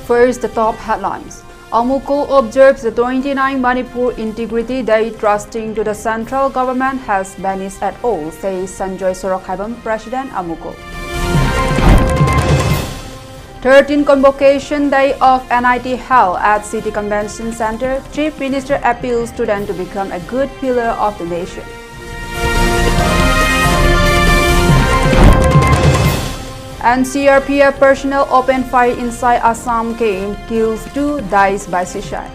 First, the top headlines. Amuko observes the 29 Manipur Integrity Day, trusting to the central government has vanished at all, says Sanjoy Sorokhaibam, President Amuko. 13th Convocation Day of NIT held at City Convention Center. Chief Minister appeals students to become a good pillar of the nation. And CRPF personnel opened fire inside Assam camp, kills 2, dies by suicide.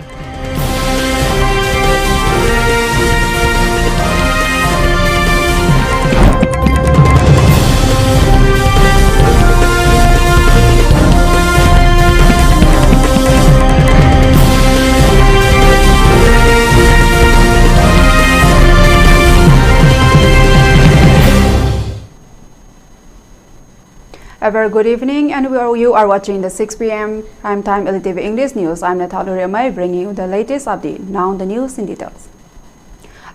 A very good evening, and you are watching the 6 p.m. prime time ELITETV English News. I'm Naithao bringing you the latest update. Now the news in details.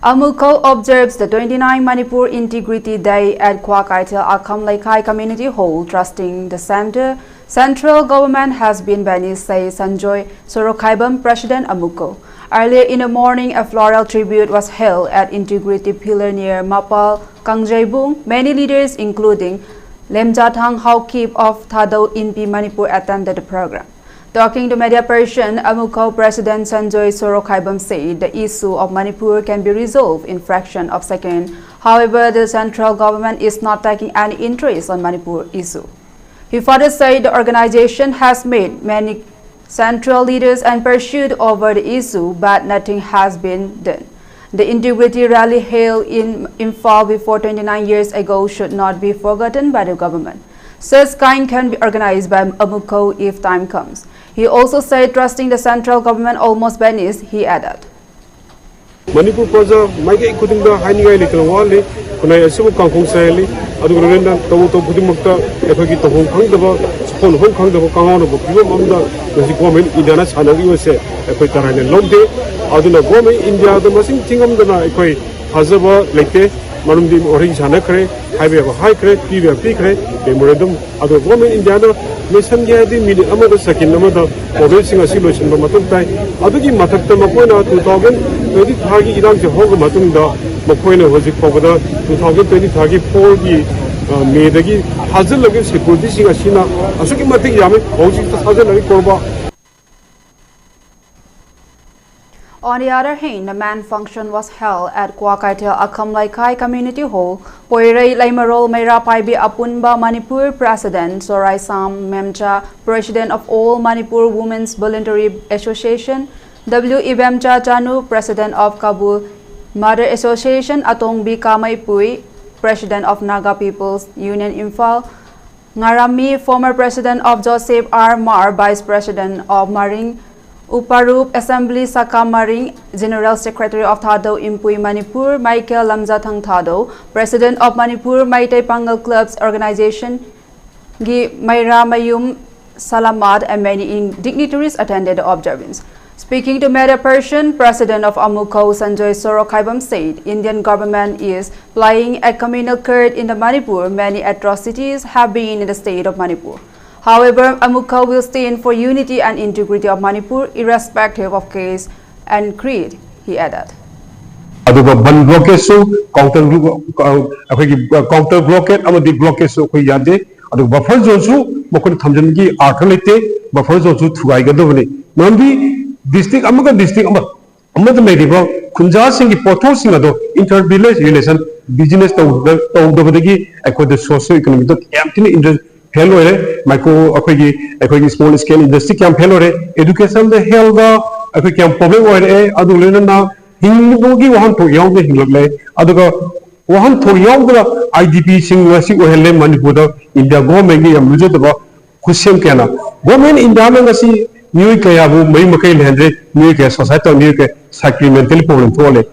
Amuko observes the 29 Manipur Integrity Day at Kwakaitel Akham Laikai Community Hall, trusting the central government has been vanished, says Sanjoy Sorokhaibam, President Amuko. Earlier in the morning, a floral tribute was held at Integrity Pillar near Mapal, Kangjaibung. Many leaders, including Lemjathang Haukip of Thado Inpi Manipur, attended the program. Talking to media person, Amuko President Sanjoy Sorokhaibam said the issue of Manipur can be resolved in fraction of second. However, the central government is not taking any interest on Manipur issue. He further said the organization has made many central leaders and pursued over the issue, but nothing has been done. The integrity rally held in Imphal before 29 years ago should not be forgotten by the government. Such kind can be organized by Amuko if time comes. He also said trusting the central government almost vanished, he added. Manipur Praja, Mike Kudinga, Haniga, Little Wally, when I assume Kangkong Sally, Adurenda, Toto Budimaka, Epaki to Hong Kong, the Hong Kong, the Hong Kong, the Pumanda, the government, Indiana, and USA, Equator and Long Day, Aduna Gome, India, the Massing Tingam, the Equa, Hazaba, Lake, Manum Orange Hanakre, Highway of High Crate, PV of Picre, Memorandum, Other Gome, Indiana, Mason Yadi, Midi Amada Second, Namada, Observing a solution from Matutai, Aduki Matakta Mapona, 2020 Targi Iran, the Hoga Matunda, Mapoina was it for the 2020 Targi 4G. Medagi Hazel against the position as Shina, Asuki Matik Yami, Ojik Hazel Korba. On the other hand, the main function was held at Kwakaitel Akham Laikai Community Hall. Poirei Laimarol Meira Paibi Apunba Manipur President Sorai Sam Memcha, President of All Manipur Women's Voluntary Association, W. Ibemcha Chanu, President of Kabul Mother Association, Atong B. Kamaipui, President of Naga People's Union Imphal, Ngarami, former President of Joseph R. Mar, Vice President of Maring, Uparup Assembly Saka Maring, General Secretary of Thado Impui Manipur, Michael Lamjathang Thado, President of Manipur Maitai Pangal Clubs Organization, Gi Maira Mayum Salamat, and many dignitaries attended the observance. Speaking to media person, President of Amuko Sanjoy Sorokhaibam said Indian government is playing a communal card in the Manipur. Many atrocities have been in the state of Manipur. However, Amuko will stand for unity and integrity of Manipur, irrespective of caste and creed, he added. Blockade counter blockade, blockade buffer zone, buffer zone district district Kunja Singh Poto inter-village relation business the socio-economic interest micro small scale industry camp education the health camp public IDP sing Manipur India government India New Kayabu, Maymaka Landry, New Kay Society, New Kay Sacramental problem.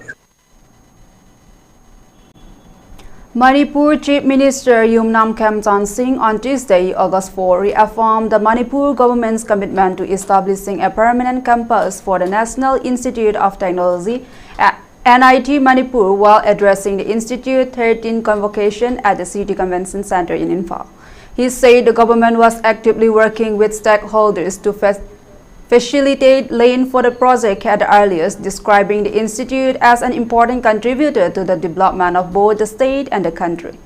Manipur Chief Minister Yumnam Khamchand Singh on Tuesday, August 4, reaffirmed the Manipur government's commitment to establishing a permanent campus for the National Institute of Technology at NIT Manipur while addressing the Institute's 13th convocation at the City Convention Center in Imphal. He said the government was actively working with stakeholders to facilitate lane for the project at the earliest, describing the institute as an important contributor to the development of both the state and the country.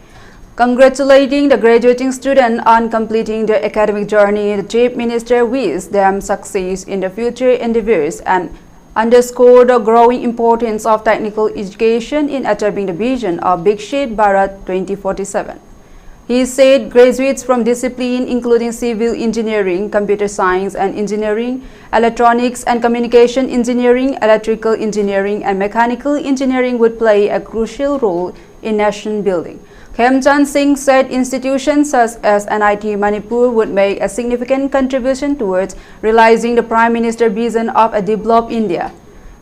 Congratulating the graduating student on completing their academic journey, the Chief Minister wished them success in their future endeavors and underscored the growing importance of technical education in achieving the vision of Viksit Bharat 2047. He said graduates from disciplines including civil engineering, computer science and engineering, electronics and communication engineering, electrical engineering and mechanical engineering would play a crucial role in nation building. Khemchand Singh said institutions such as NIT Manipur would make a significant contribution towards realizing the Prime Minister's vision of a developed India.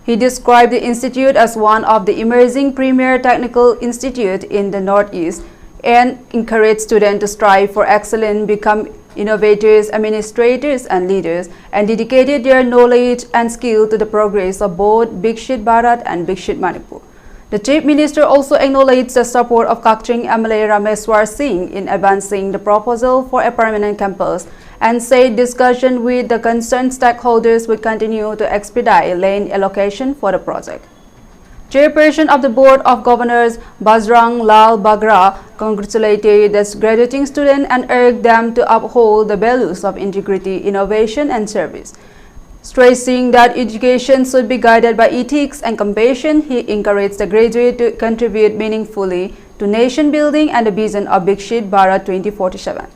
He described the institute as one of the emerging premier technical institutes in the Northeast and encouraged students to strive for excellence, become innovators, administrators and leaders, and dedicated their knowledge and skill to the progress of both Viksit Bharat and Viksit Manipur. The Chief Minister also acknowledged the support of Kakching MLA Rameswar Singh in advancing the proposal for a permanent campus and said discussion with the concerned stakeholders would continue to expedite land allocation for the project. Chairperson of the Board of Governors Bajrang Lal Bagra congratulated the graduating students and urged them to uphold the values of integrity, innovation and service. Stressing that education should be guided by ethics and compassion, he encouraged the graduates to contribute meaningfully to nation building and the vision of Viksit Bharat 2047.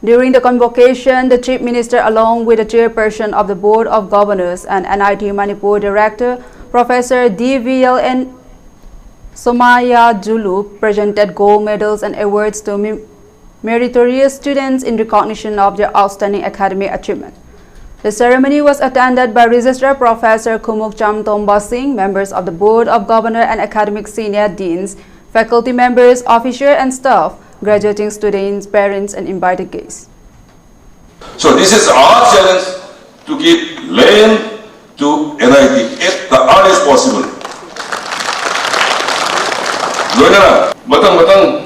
During the convocation, the Chief Minister, along with the Chairperson of the Board of Governors and NIT Manipur Director, Professor DVLN Somaya Julu, presented gold medals and awards to meritorious students in recognition of their outstanding academic achievement. The ceremony was attended by Registrar Professor Kumukcham Tomba Singh, members of the Board of Governors and academic senior deans, faculty members, officers and staff, graduating students, parents and invited guests. So this is our challenge to give land to NIT at the earliest possible. Loina, matang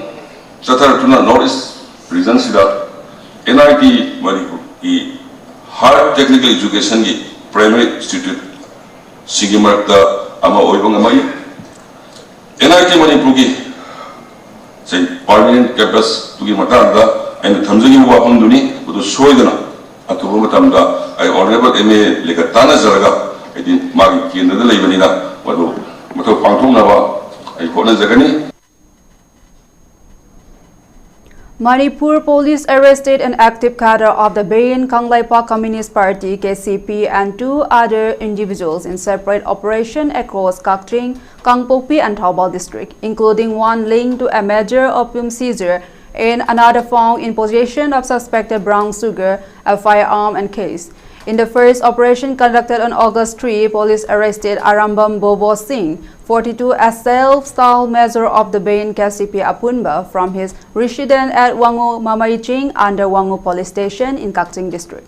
chathar tuna Northeast region sida NIT Manipur higher technical education ki primary institute Sigimar the ama oibang amai NIT Manipur ki say permanent campus to gi matanda and thamjagi wapam duni budu soidana atubu matamda I honorable MA legatana zaraga edin magi kindada leibanina wadu mato pangthong nawa I khona jagani. Manipur police arrested an active cadre of the Bayan Kanglaipa Communist Party KCP and two other individuals in separate operation across Kakching, Kangpokpi and Thaubal district, including one linked to a major opium seizure and another found in possession of suspected brown sugar, a firearm and case. In the first operation conducted on August 3, police arrested Arambam Bobo Singh, 42, as self-styled mayor of the Bayan KCP Apunba from his residence at Wangu Mamaiching under Wangu Police Station in Kakching district.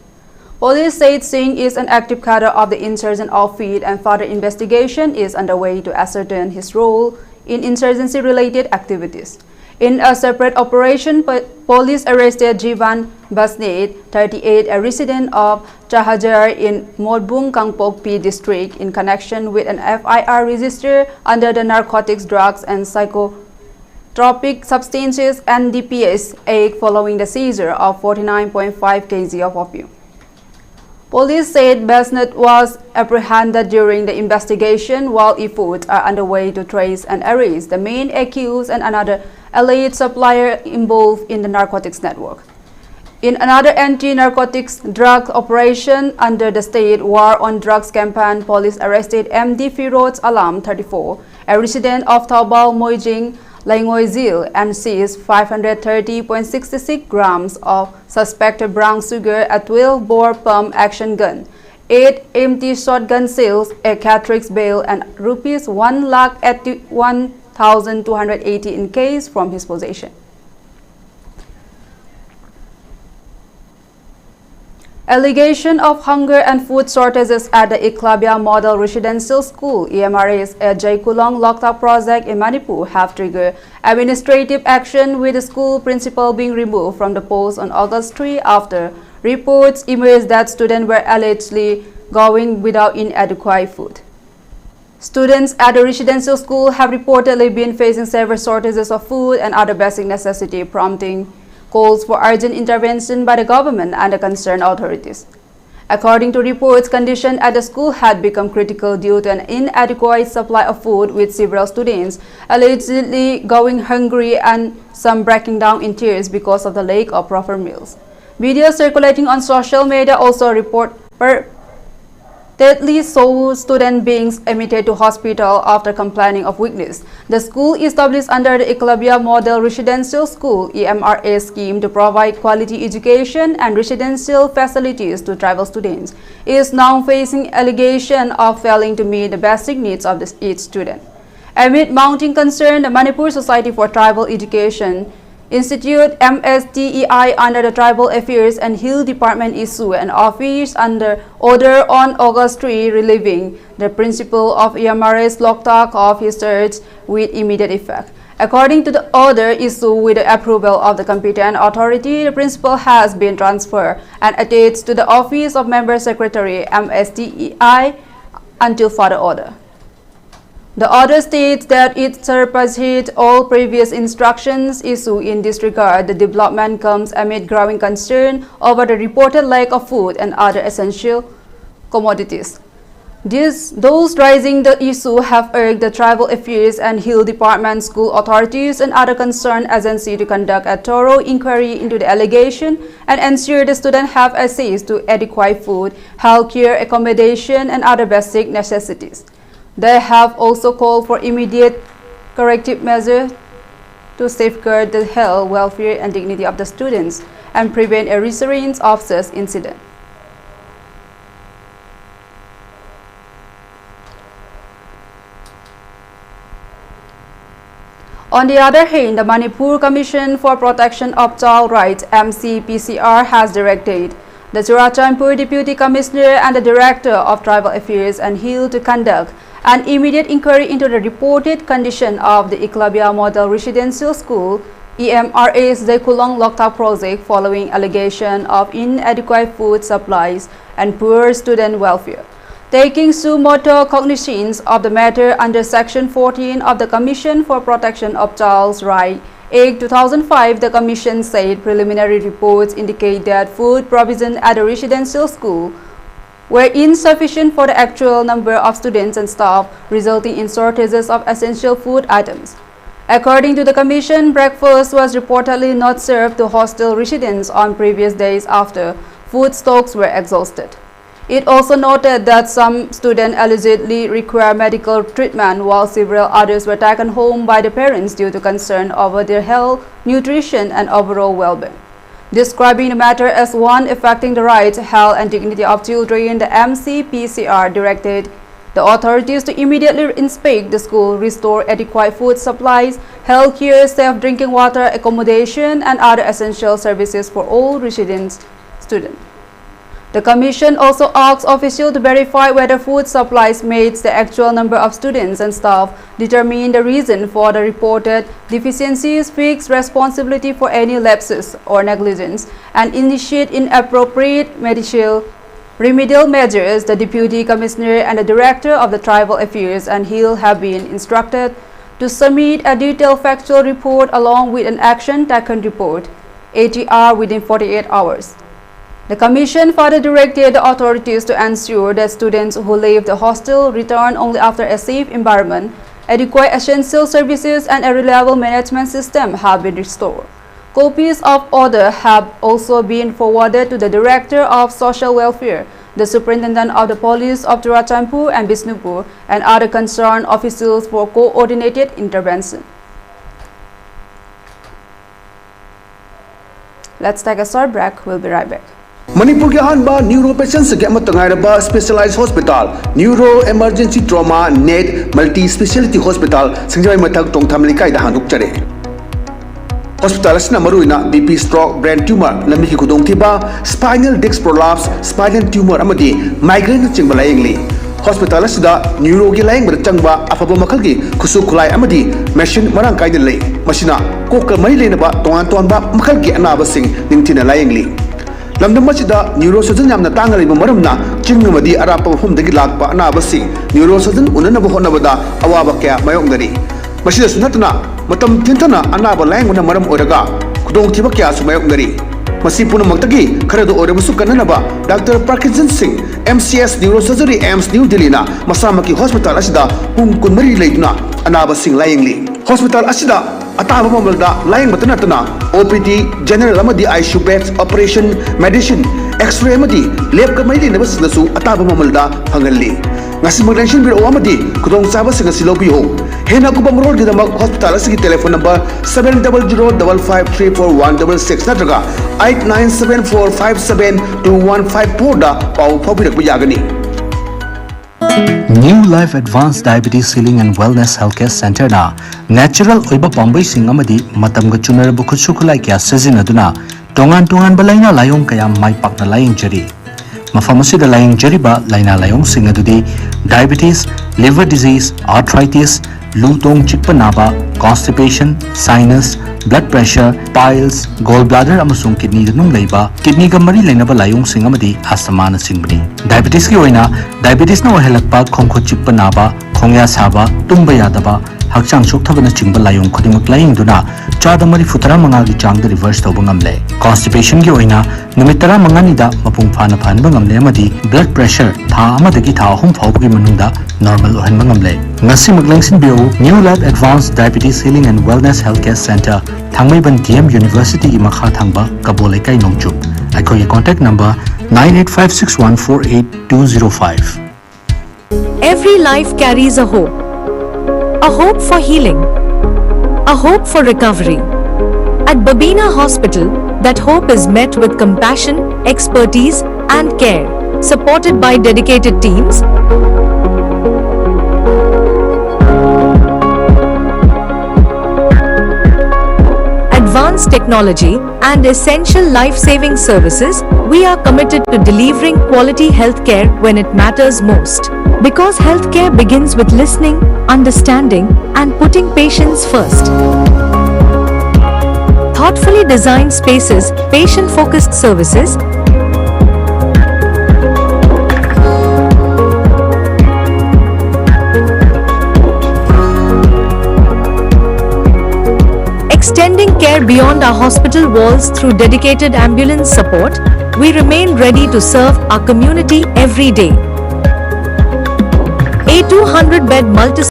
Police said Singh is an active cadre of the insurgent outfit and further investigation is underway to ascertain his role in insurgency-related activities. In a separate operation, police arrested Jivan Basnet, 38, a resident of Chahajar in Modbung Kangpokpi district in connection with an FIR register under the Narcotics, Drugs and Psychotropic Substances NDPS Act following the seizure of 49.5 kg of opium. Police said Basnet was apprehended during the investigation while efforts are underway to trace and arrest the main accused and another alleged supplier involved in the narcotics network. In another anti-narcotics drug operation under the state war on drugs campaign, police arrested MD Firoz Alam, 34, a resident of Thaubal Moijing, Laingoizil, and seized 530.66 grams of suspected brown sugar, a 12-bore pump action gun, 8 empty shotgun shells, a cartridge bale, and rupees 1,81,280 in case from his possession. Allegation of hunger and food shortages at the Eklavya Model Residential School (EMRS) at Jaikulong Loktak project in Manipur have triggered administrative action, with the school principal being removed from the post on August 3 after reports emerged that students were allegedly going without inadequate food. Students at the residential school have reportedly been facing severe shortages of food and other basic necessities, prompting calls for urgent intervention by the government and the concerned authorities. According to reports, conditions at the school had become critical due to an inadequate supply of food, with several students allegedly going hungry and some breaking down in tears because of the lack of proper meals. Videos circulating on social media also reportedly saw students being admitted to hospital after complaining of weakness. The school, established under the Eklavya Model Residential School (EMRA) scheme to provide quality education and residential facilities to tribal students, is now facing allegation of failing to meet the basic needs of each student. Amid mounting concern, the Manipur Society for Tribal Education Institute (MSTEI) under the Tribal Affairs and Hill Department issued an office under order on August 3 relieving the principal of EMRA's Loktak of his search with immediate effect. According to the order issued with the approval of the competent authority, the principal has been transferred and attached to the office of Member Secretary MSTEI until further order. The order states that it surpasses all previous instructions issued in this regard. The development comes amid growing concern over the reported lack of food and other essential commodities. Those raising the issue have urged the Tribal Affairs and Hill Department, school authorities, and other concerned agencies to conduct a thorough inquiry into the allegation and ensure the students have access to adequate food, health care, accommodation, and other basic necessities. They have also called for immediate corrective measures to safeguard the health, welfare, and dignity of the students and prevent a recurrence of such incidents. On the other hand, the Manipur Commission for Protection of Child Rights (MCPCR) has directed the Arunachal Deputy Commissioner and the Director of Tribal Affairs and Hill to conduct an immediate inquiry into the reported condition of the Eklavya Model Residential School (EMRA's Zekulong Loktak project following allegation of inadequate food supplies and poor student welfare. Taking sumoto cognizance of the matter under Section 14 of the Commission for Protection of Child's Rights Act 2005, the Commission said preliminary reports indicate that food provision at the residential school were insufficient for the actual number of students and staff, resulting in shortages of essential food items. According to the Commission, breakfast was reportedly not served to hostel residents on previous days after food stocks were exhausted. It also noted that some students allegedly require medical treatment, while several others were taken home by the parents due to concern over their health, nutrition, and overall well-being. Describing the matter as one affecting the rights, health, and dignity of children, the MCPCR directed the authorities to immediately inspect the school, restore adequate food supplies, health care, safe drinking water, accommodation, and other essential services for all resident students. The Commission also asked officials to verify whether food supplies match the actual number of students and staff, determine the reason for the reported deficiencies, fix responsibility for any lapses or negligence, and initiate inappropriate remedial measures. The Deputy Commissioner and the Director of the Tribal Affairs and Hill have been instructed to submit a detailed factual report along with an action taken report, ATR, within 48 hours. The Commission further directed the authorities to ensure that students who leave the hostel return only after a safe environment, adequate essential services, and a reliable management system have been restored. Copies of order have also been forwarded to the Director of Social Welfare, the Superintendent of the Police of Arunachal and Bishnupur, and other concerned officials for coordinated intervention. Let's take a short break. We'll be right back. Manipur के अहंबा neuro patients के अमत तंगाइरबा specialised hospital neuro emergency trauma नेट multi speciality hospital Sanjay मथक टोंगथाम लिकाई दा हांदुकचरे हॉस्पिटल असना मरुइना बीपी स्ट्रोक ब्रेन ट्यूमर लंबी की खुदोंथिबा spinal disc prolapse spinal tumour अमदी माइग्रेन चिंगबा लायंगली हॉस्पिटल असदा न्यूरो की लायंग बर चंगबा अफबा मखल की खुसु खुलाई अमदी मशीन मरांग काइद लई मशीना कोक मई लेनबा तोंगान तोंबा मखल की अनाबा सिंग निंगथिना लायंगली lamdam masida neurosurgeon yamna tangariba maramna chingamadi arapa mafamdagi lakpa anabasing neurosurgeon unanaba hotnabada awaba kya mayoknari masida sunatna matam tintana anaba lainguna maram oraga kudong thiba kya su mayoknari masi punamakdagi kharado orabusu kananaba Dr. Parkinson Singh MCS Neurosurgery AIMS New Delhi na masamaki hospital asida pung kunmari leiduna anaba sing layingli hospital asida ataba mamalda laying matanatana OPD general amadi ICU beds operation medicine x-ray amadi lab ka maili nabasnasu ataba mamalda hangalli ngasi magdenshin biro amadi kudong saba singa silobi ho hena kubang road gidamak hospital asigi telephone number 700553416 natraga 8974572154 da pau phabirak biyagani. New Life Advanced Diabetes Healing and Wellness Healthcare Center na natural oiba pambai sing amadi matamga chunarbu khutsukulai kya sizinaduna tongan balaina layong kaya mai pakna laying jari mafam asida laying jariba laina layong sing adudi diabetes, liver disease, arthritis, lutong chikpa naba, constipation, sinus, blood pressure, piles, gallbladder amasung kidney danung leiba kidney ga mari leinaba layong sing amadi asthma na singbani diabetes ki oina diabetes na ohelakpa khongkho chikpa naba khongya saba tumba yadaba hakchang chokthaba na chingba layong khodimak laying duna chada mari futara manga gi changda reverse toba ngamle constipation gi oina numitara manga ni da mapung phana phanba ngamle amadi blood pressure tha amadagi tha ahum phawgi manungda normal ohanba ngamle ngasi maglengsin bio New Life Advanced Diabetes Healing and Wellness Healthcare Center Thangmaiban DM University gi makha thangba kabole kai nongchup aikoi contact number 9856148205. Every life carries a hope for healing, a hope for recovery. At Babina Hospital, that hope is met with compassion, expertise and care, supported by dedicated teams, advanced technology and essential life-saving services. We are committed to delivering quality healthcare when it matters most. Because healthcare begins with listening, understanding, and putting patients first. Thoughtfully designed spaces, patient-focused services, extending care beyond our hospital walls through dedicated ambulance support, we remain ready to serve our community every day. A 200-bed multi.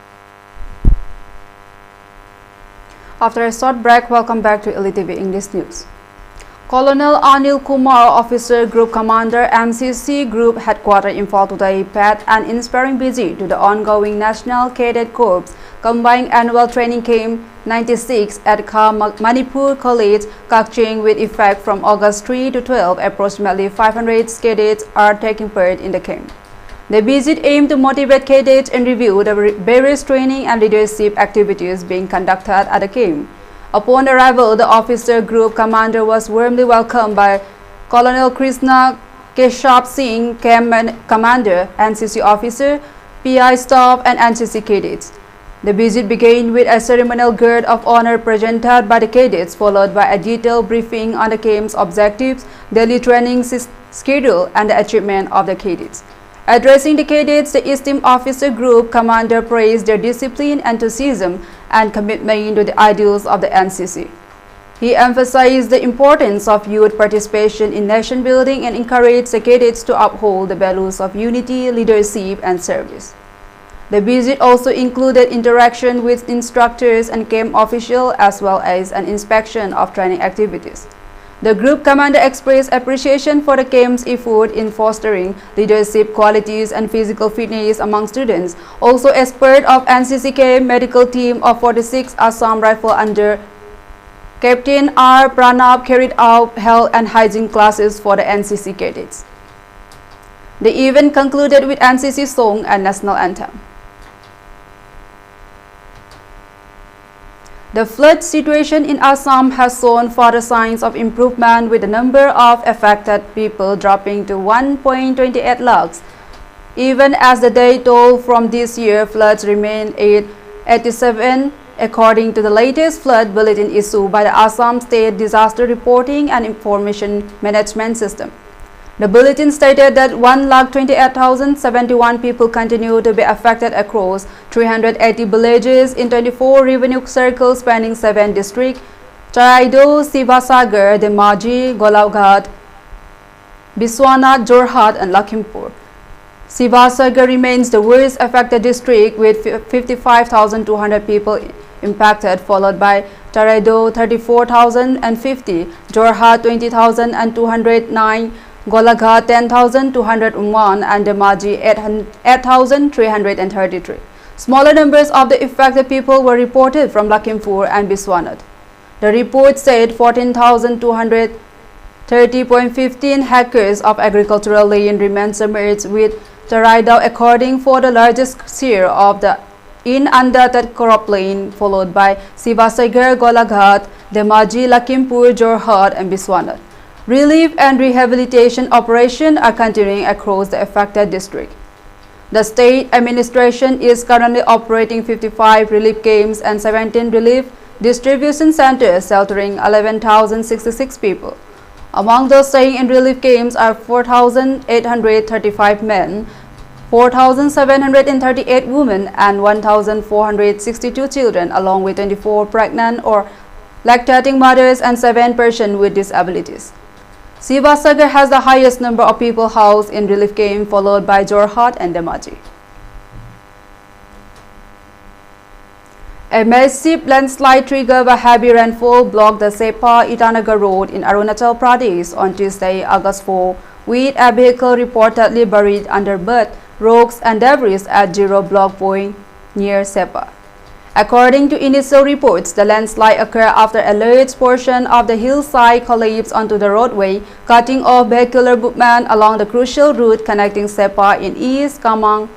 After a short break, welcome back to ELITETV English News. Colonel Anil Kumar, Officer Group Commander, MCC Group Headquarters Imphal today paid an inspiring visit to the ongoing National Cadet Corps Combined Annual Training Camp 96 at Manipur College, Kakching, with effect from August 3 to 12. Approximately 500 cadets are taking part in the camp. The visit aimed to motivate cadets and review the various training and leadership activities being conducted at the camp. Upon arrival, the officer group commander was warmly welcomed by Colonel Krishna Keshav Singh, camp commander, NCC officer, PI staff, and NCC cadets. The visit began with a ceremonial guard of honor presented by the cadets, followed by a detailed briefing on the camp's objectives, daily training schedule, and the achievement of the cadets. Addressing the cadets, the esteemed officer group commander praised their discipline, enthusiasm, and commitment to the ideals of the NCC. He emphasized the importance of youth participation in nation building and encouraged the cadets to uphold the values of unity, leadership, and service. The visit also included interaction with instructors and camp officials, as well as an inspection of training activities. The group commander expressed appreciation for the camp's effort in fostering leadership qualities and physical fitness among students. Also, as part of NCC camp medical team of 46 Assam Rifle under Captain R. Pranab carried out health and hygiene classes for the NCC cadets. The event concluded with NCC song and national anthem. The flood situation in Assam has shown further signs of improvement, with the number of affected people dropping to 1.28 lakhs. Even as the day toll from this year floods remain at according to the latest flood bulletin issued by the Assam State Disaster Reporting and Information Management System. The bulletin stated that 128,071 people continue to be affected across 380 villages in 24 revenue circles spanning 7 districts: Charaido, Sivasagar, Demaji, Golaghat, Biswanath, Jorhat and Lakhimpur. Sivasagar remains the worst affected district with 55,200 people impacted, followed by Charaido 34,050, Jorhat 20,209, Golaghat 10,201 and Demaji 8,333. Smaller numbers of the affected people were reported from Lakhimpur and Biswanath. The report said 14,230.15 hectares of agricultural land remain submerged, with Charaido according for the largest share of the inundated cropland, followed by Sivasagar, Golaghat, Demaji, Lakhimpur, Jorhat and Biswanath. Relief and rehabilitation operations are continuing across the affected district. The state administration is currently operating 55 relief camps and 17 relief distribution centers sheltering 11,066 people. Among those staying in relief camps are 4,835 men, 4,738 women and 1,462 children, along with 24 pregnant or lactating mothers and 7 persons with disabilities. Sivasagar has the highest number of people housed in relief camp, followed by Jorhat and Demaji. A massive landslide triggered by heavy rainfall blocked the Sepa-Itanagar road in Arunachal Pradesh on Tuesday, August 4, with a vehicle reportedly buried under mud, rocks and debris at Zero Block Point near Sepa. According to initial reports, the landslide occurred after a large portion of the hillside collapsed onto the roadway, cutting off vehicular movement along the crucial route connecting Sepa in East Kamang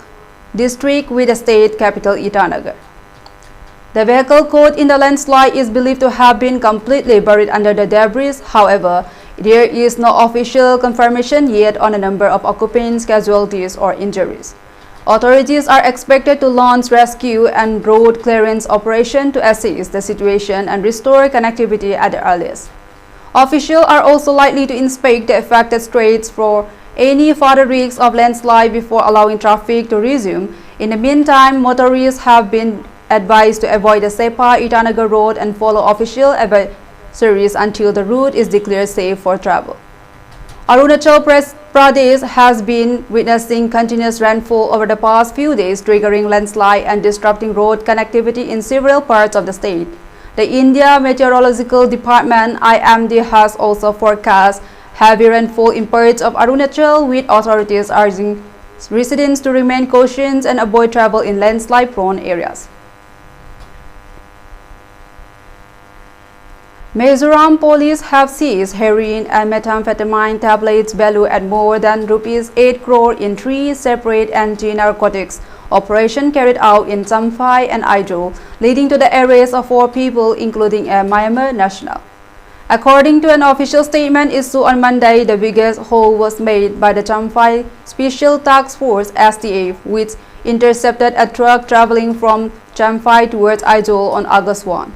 district with the state capital Itanagar. The vehicle caught in the landslide is believed to have been completely buried under the debris. However, there is no official confirmation yet on the number of occupants, casualties or injuries. Authorities are expected to launch rescue and road clearance operation to assess the situation and restore connectivity at the earliest. Officials are also likely to inspect the affected streets for any further risks of landslide before allowing traffic to resume. In the meantime, motorists have been advised to avoid the Sepa-Itanagar road and follow official advisories until the route is declared safe for travel. Arunachal Pradesh has been witnessing continuous rainfall over the past few days, triggering landslide and disrupting road connectivity in several parts of the state. The India Meteorological Department (IMD) has also forecast heavy rainfall in parts of Arunachal, with authorities urging residents to remain cautious and avoid travel in landslide-prone areas. Mizoram police have seized heroin and methamphetamine tablets valued at more than Rs 8 crore in 3 separate anti-narcotics operations carried out in Champhai and Aizol, leading to the arrest of 4 people, including a Myanmar national. According to an official statement issued on Monday, the biggest haul was made by the Champhai Special Task Force (STF), which intercepted a truck traveling from Champhai towards Aizol on August 1.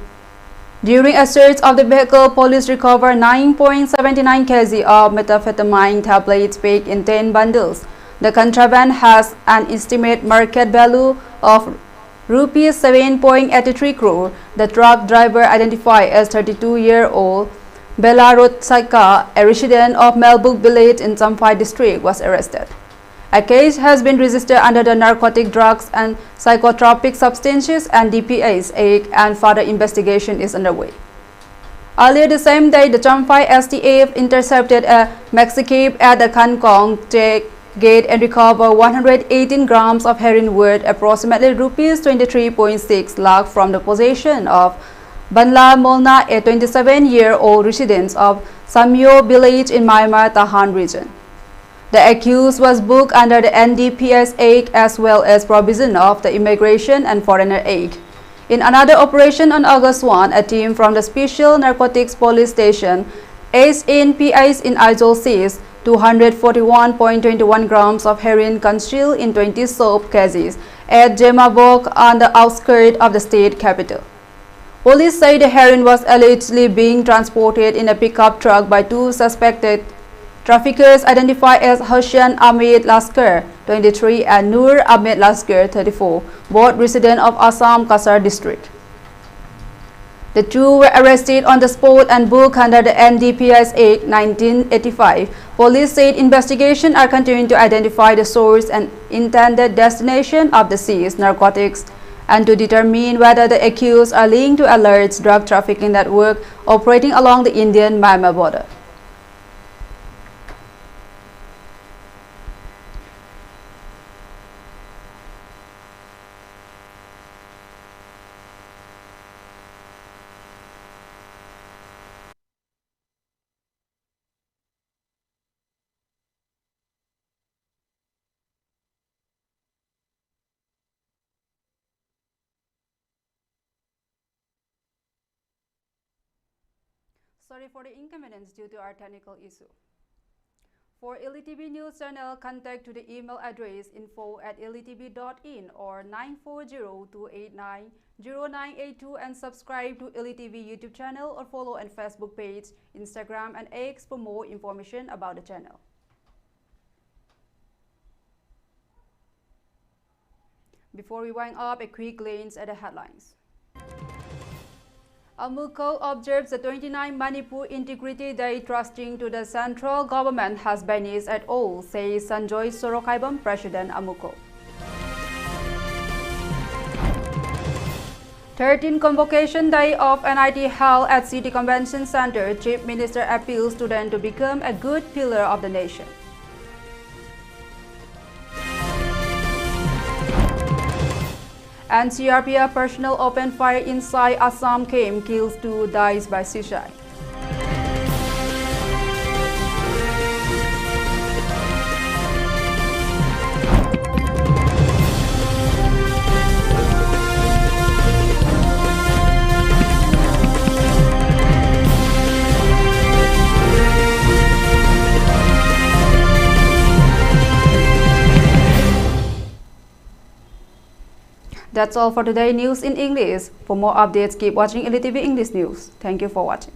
During a search of the vehicle, police recovered 9.79 kg of methamphetamine tablets packed in 10 bundles. The contraband has an estimated market value of Rs 7.83 crore. The truck driver, identified as 32-year-old Bella Rotsaka, a resident of Melbourne village in Champhai district, was arrested. A case has been registered under the Narcotic Drugs and Psychotropic Substances and DPS Act, and further investigation is underway. Earlier the same day, the Champhai STF intercepted a Mexicab at the Kangkong gate and recovered 118 grams of heroin worth approximately Rs 23.6 lakh from the possession of Banla Molna, a 27-year-old resident of Samyo village in Myanmar Tahan region. The accused was booked under the NDPS Act as well as provision of the Immigration and Foreigner Act. In another operation on August 1, a team from the Special Narcotics Police Station SNPS in Aizol seized 241.21 grams of heroin concealed in 20 soap cases at Jemabok on the outskirts of the state capital. Police say the heroin was allegedly being transported in a pickup truck by two suspected traffickers identified as Hussein Ahmed Lasker, 23, and Nur Ahmed Lasker, 34, both residents of Assam Kasar district. The two were arrested on the spot and booked under the NDPS Act 1985. Police said investigations are continuing to identify the source and intended destination of the seized narcotics and to determine whether the accused are linked to a large drug trafficking network operating along the Indian-Myanmar border. Sorry for the inconvenience due to our technical issue. For ELITETV News channel, contact to the email address info@elitetv.in or 940-289-0982 and subscribe to ELITETV YouTube channel or follow on Facebook page, Instagram and X for more information about the channel. Before we wind up, a quick glance at the headlines. Arunachal observes the 29th Manipur Integrity Day, trusting to the central government has vanished at all, says Sanjoy Sorokaibam, President Arunachal. 13th Convocation Day of NIT held at City Convention Center, Chief Minister appeals students to become a good pillar of the nation. And CRPF personnel opened fire inside Assam camp, kills 2, dies by suicide. That's all for today news in English. For more updates, keep watching ELITETV English News. Thank you for watching.